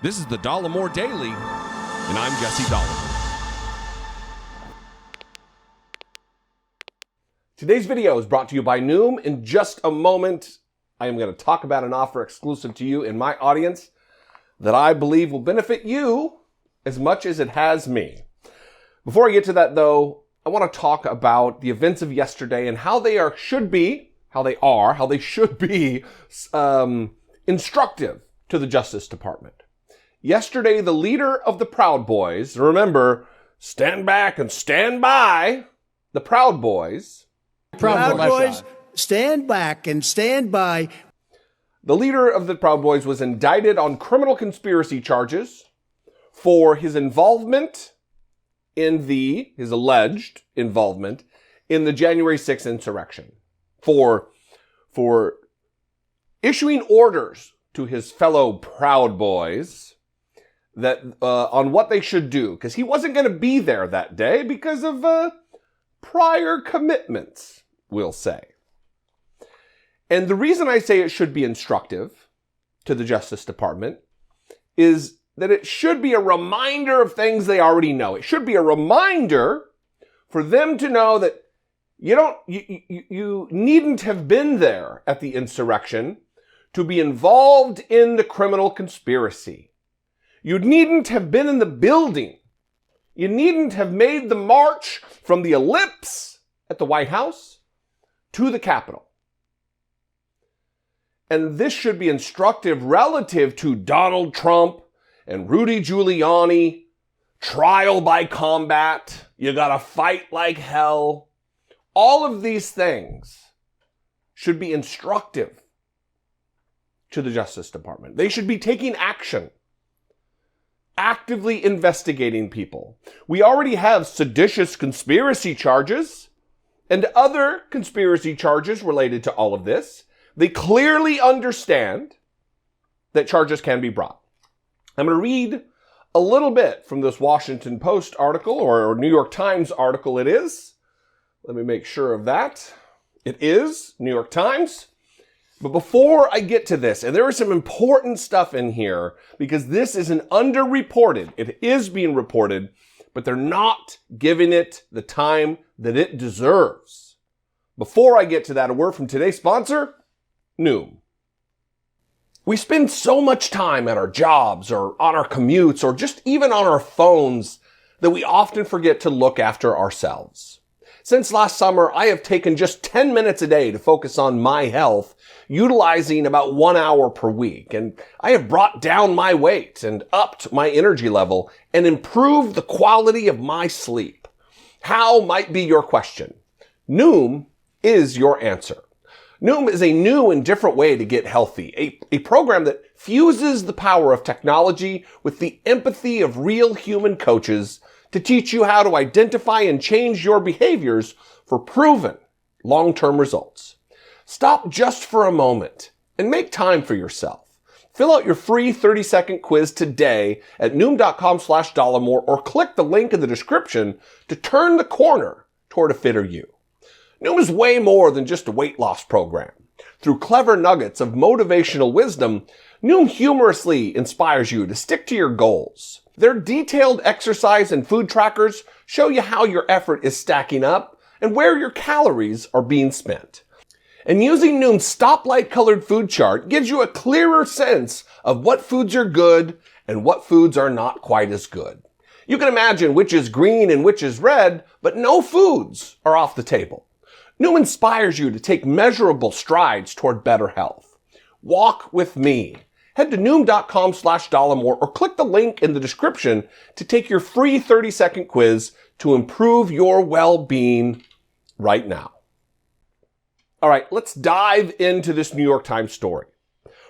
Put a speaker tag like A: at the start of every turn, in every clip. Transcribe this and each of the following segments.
A: This is the Dollemore Daily, and I'm Jesse Dollemore.
B: Today's video is brought to you by Noom. In just a moment, I am going to talk about an offer exclusive to you in my audience that I believe will benefit you as much as it has me. Before I get to that, though, I want to talk about the events of yesterday and how they should be instructive to the Justice Department. Yesterday, the leader of the Proud Boys, remember, stand back and stand by, the Proud Boys.
C: Proud Boys, stand back and stand by.
B: The leader of the Proud Boys was indicted on criminal conspiracy charges for his involvement his alleged involvement in the January 6th insurrection, for issuing orders to his fellow Proud Boys that on what they should do, because he wasn't going to be there that day because of prior commitments, we'll say. And the reason I say it should be instructive to the Justice Department is that it should be a reminder of things they already know. It should be a reminder for them to know that you needn't have been there at the insurrection to be involved in the criminal conspiracy. You needn't have been in the building. You needn't have made the march from the ellipse at the White House to the Capitol. And this should be instructive relative to Donald Trump and Rudy Giuliani, trial by combat, you gotta fight like hell. All of these things should be instructive to the Justice Department. They should be taking action, actively investigating people. We already have seditious conspiracy charges and other conspiracy charges related to all of this. They clearly understand that charges can be brought. I'm going to read a little bit from this Washington Post article, or New York Times article it is. Let me make sure of that. It is New York Times. But before I get to this, and there is some important stuff in here, because this is an underreported. It is being reported, but they're not giving it the time that it deserves. Before I get to that, a word from today's sponsor, Noom. We spend so much time at our jobs or on our commutes or just even on our phones that we often forget to look after ourselves. Since last summer, I have taken just 10 minutes a day to focus on my health, utilizing about 1 hour per week. And I have brought down my weight and upped my energy level and improved the quality of my sleep. How might be your question? Noom is your answer. Noom is a new and different way to get healthy, a program that fuses the power of technology with the empathy of real human coaches to teach you how to identify and change your behaviors for proven long-term results. Stop just for a moment and make time for yourself. Fill out your free 30-second quiz today at noom.com/Dollemore or click the link in the description to turn the corner toward a fitter you. Noom is way more than just a weight loss program. Through clever nuggets of motivational wisdom, Noom humorously inspires you to stick to your goals. Their detailed exercise and food trackers show you how your effort is stacking up and where your calories are being spent. And using Noom's stoplight-colored food chart gives you a clearer sense of what foods are good and what foods are not quite as good. You can imagine which is green and which is red, but no foods are off the table. Noom inspires you to take measurable strides toward better health. Walk with me. Head to noom.com/Dollemore or click the link in the description to take your free 30-second quiz to improve your well-being right now. All right, let's dive into this New York Times story.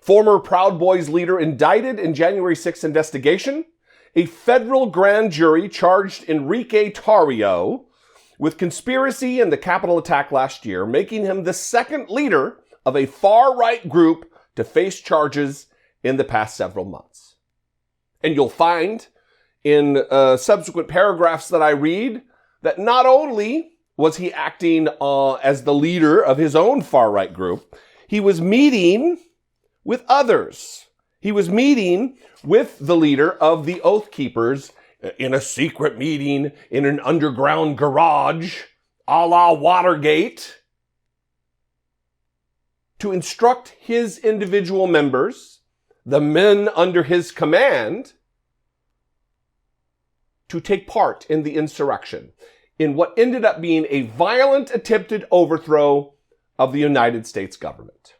B: Former Proud Boys leader indicted in January 6th investigation. A federal grand jury charged Enrique Tarrio with conspiracy in the Capitol attack last year, making him the second leader of a far-right group to face charges in the past several months. And you'll find in subsequent paragraphs that I read that not only was he acting as the leader of his own far-right group, he was meeting with others He was meeting with the leader of the Oath Keepers in a secret meeting in an underground garage, a la Watergate, to instruct his individual members, the men under his command, to take part in the insurrection, in what ended up being a violent attempted overthrow of the United States government.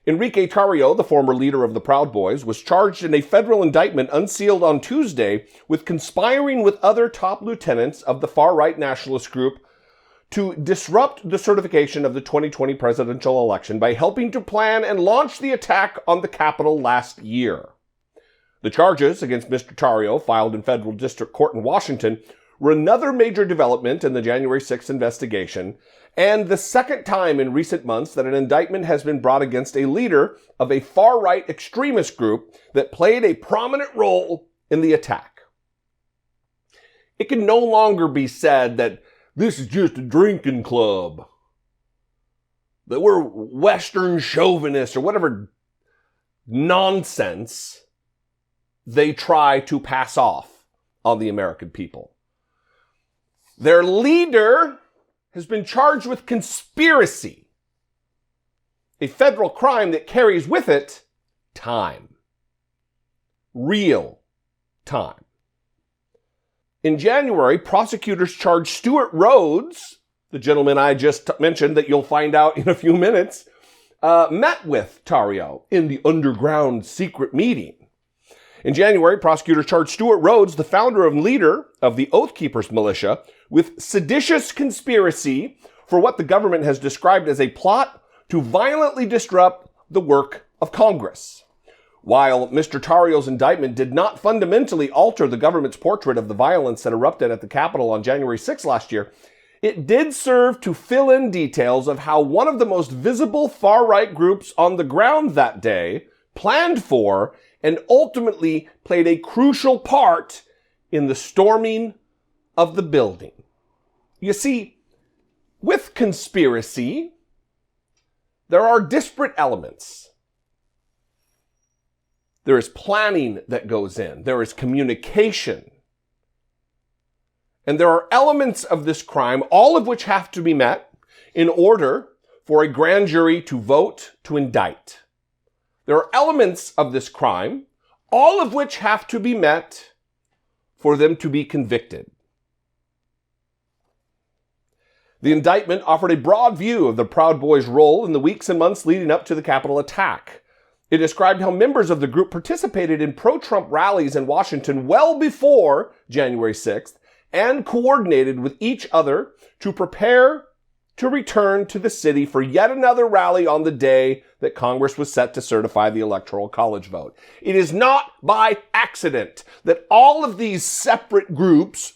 B: Enrique Tarrio, the former leader of the Proud Boys, was charged in a federal indictment unsealed on Tuesday with conspiring with other top lieutenants of the far-right nationalist group to disrupt the certification of the 2020 presidential election by helping to plan and launch the attack on the Capitol last year. The charges against Mr. Tarrio, filed in federal district court in Washington, were another major development in the January 6th investigation, and the second time in recent months that an indictment has been brought against a leader of a far-right extremist group that played a prominent role in the attack. It can no longer be said that this is just a drinking club, that we're Western chauvinists or whatever nonsense they try to pass off on the American people. Their leader has been charged with conspiracy, a federal crime that carries with it time. Real time. In January, prosecutors charged Stuart Rhodes, the gentleman I just mentioned that you'll find out in a few minutes, met with Tarrio in the underground secret meeting. In January, prosecutors charged Stuart Rhodes, the founder and leader of the Oath Keepers militia, with seditious conspiracy for what the government has described as a plot to violently disrupt the work of Congress. While Mr. Tarrio's indictment did not fundamentally alter the government's portrait of the violence that erupted at the Capitol on January 6 last year, it did serve to fill in details of how one of the most visible far-right groups on the ground that day planned for and ultimately played a crucial part in the storming of the building. You see, with conspiracy, there are disparate elements. There is planning that goes in. There is communication. And there are elements of this crime, all of which have to be met in order for a grand jury to vote to indict. There are elements of this crime, all of which have to be met for them to be convicted. The indictment offered a broad view of the Proud Boys' role in the weeks and months leading up to the Capitol attack. It described how members of the group participated in pro-Trump rallies in Washington well before January 6th and coordinated with each other to prepare to return to the city for yet another rally on the day that Congress was set to certify the Electoral College vote. It is not by accident that all of these separate groups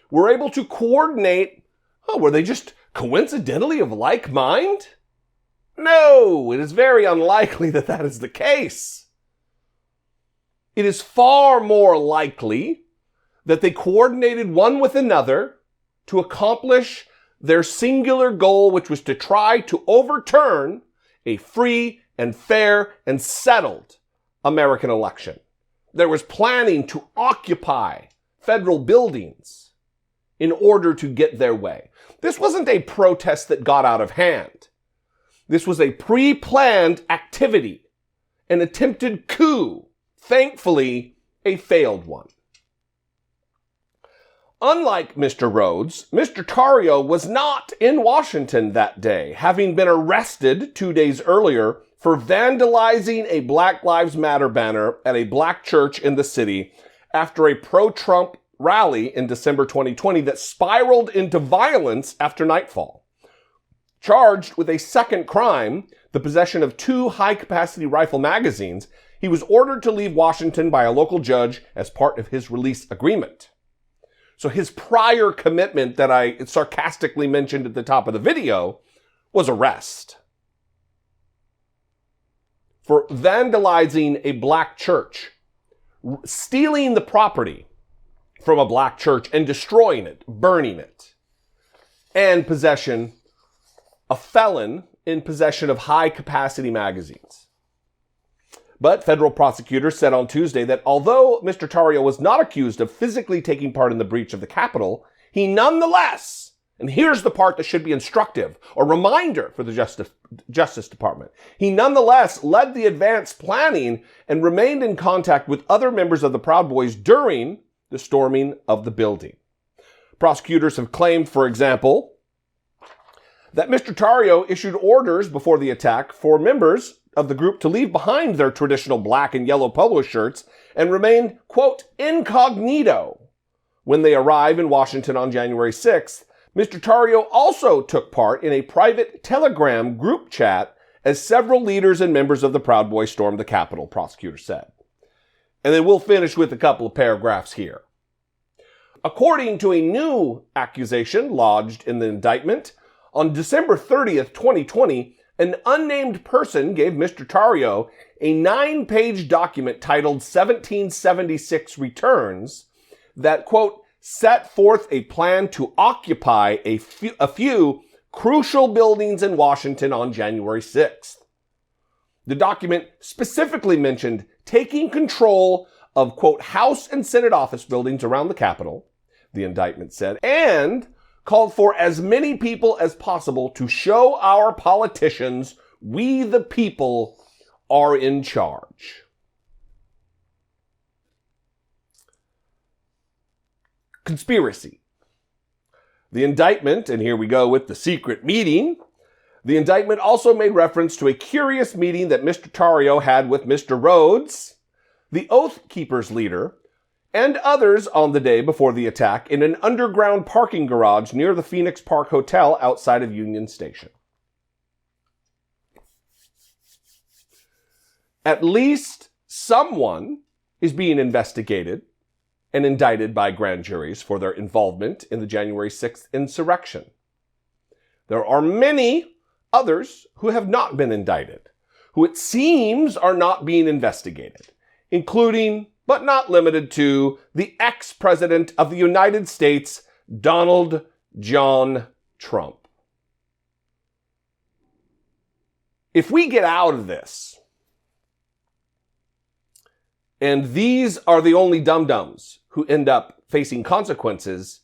B: were able to coordinate. Were they just coincidentally of like mind? No, it is very unlikely that that is the case. It is far more likely that they coordinated one with another to accomplish their singular goal, which was to try to overturn a free and fair and settled American election. There was planning to occupy federal buildings in order to get their way. This wasn't a protest that got out of hand. This was a pre-planned activity, an attempted coup, thankfully a failed one. Unlike Mr. Rhodes, Mr. Tarrio was not in Washington that day, having been arrested 2 days earlier for vandalizing a Black Lives Matter banner at a black church in the city after a pro-Trump rally in December 2020 that spiraled into violence after nightfall. Charged with a second crime, the possession of 2 high-capacity rifle magazines, he was ordered to leave Washington by a local judge as part of his release agreement. So his prior commitment that I sarcastically mentioned at the top of the video was arrest for vandalizing a black church, stealing the property from a black church and destroying it, burning it, and a felon in possession of high-capacity magazines. But federal prosecutors said on Tuesday that although Mr. Tarrio was not accused of physically taking part in the breach of the Capitol, he nonetheless, and here's the part that should be instructive, a reminder for the Justice Department, he nonetheless led the advanced planning and remained in contact with other members of the Proud Boys during the storming of the building. Prosecutors have claimed, for example, that Mr. Tarrio issued orders before the attack for members of the group to leave behind their traditional black and yellow polo shirts and remain, quote, incognito when they arrive in Washington on January 6th. Mr. Tarrio also took part in a private Telegram group chat as several leaders and members of the Proud Boys stormed the Capitol, prosecutors said. And then we'll finish with a couple of paragraphs here. According to a new accusation lodged in the indictment, on December 30th, 2020, an unnamed person gave Mr. Tarrio a 9-page document titled 1776 Returns that, quote, set forth a plan to occupy a few crucial buildings in Washington on January 6th. The document specifically mentioned taking control of, quote, House and Senate office buildings around the Capitol, the indictment said, and called for as many people as possible to show our politicians we the people are in charge. Conspiracy. The indictment, and here we go with the secret meeting, the indictment also made reference to a curious meeting that Mr. Tarrio had with Mr. Rhodes, the Oath Keepers leader, and others on the day before the attack in an underground parking garage near the Phoenix Park Hotel outside of Union Station. At least someone is being investigated and indicted by grand juries for their involvement in the January 6th insurrection. There are many others who have not been indicted, who it seems are not being investigated, including, but not limited to, the ex-president of the United States, Donald John Trump. If we get out of this, and these are the only dum-dums who end up facing consequences,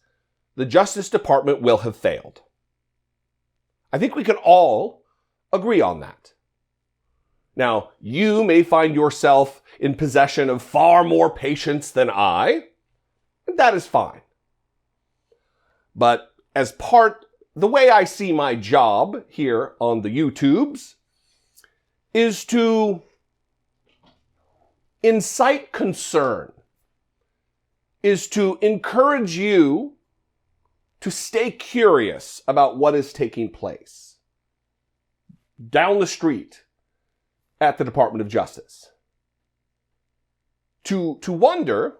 B: the Justice Department will have failed. I think we can all agree on that. Now, you may find yourself in possession of far more patience than I, and that is fine. But as part, the way I see my job here on the YouTubes is to incite concern, is to encourage you to stay curious about what is taking place down the street at the Department of Justice. To wonder,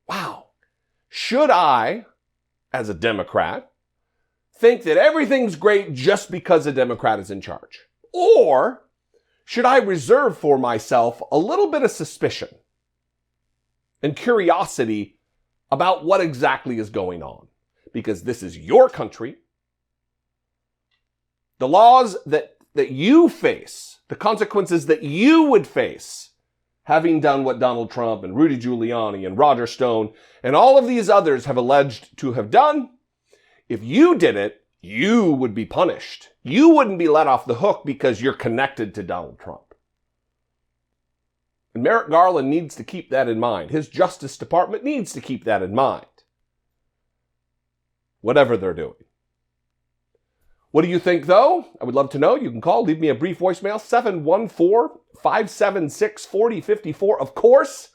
B: wow, should I, as a Democrat, think that everything's great just because a Democrat is in charge? Or should I reserve for myself a little bit of suspicion and curiosity about what exactly is going on? Because this is your country. The laws that you face, the consequences that you would face, having done what Donald Trump and Rudy Giuliani and Roger Stone and all of these others have alleged to have done, if you did it, you would be punished. You wouldn't be let off the hook because you're connected to Donald Trump. And Merrick Garland needs to keep that in mind. His Justice Department needs to keep that in mind. Whatever they're doing. What do you think, though? I would love to know. You can call, leave me a brief voicemail, 714-576-4054. Of course,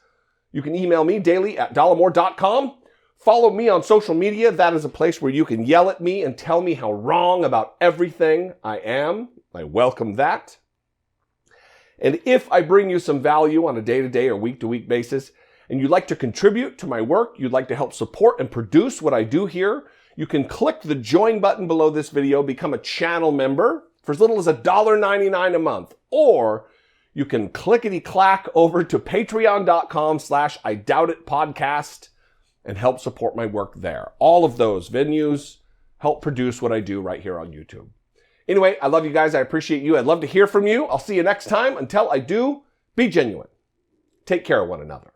B: you can email me daily at dollemore.com. Follow me on social media. That is a place where you can yell at me and tell me how wrong about everything I am. I welcome that. And if I bring you some value on a day-to-day or week-to-week basis, and you'd like to contribute to my work, you'd like to help support and produce what I do here, you can click the join button below this video, become a channel member for as little as $1.99 a month. Or you can clickety-clack over to patreon.com/IDoubtItPodcast and help support my work there. All of those venues help produce what I do right here on YouTube. Anyway, I love you guys. I appreciate you. I'd love to hear from you. I'll see you next time. Until I do, Be genuine. Take care of one another.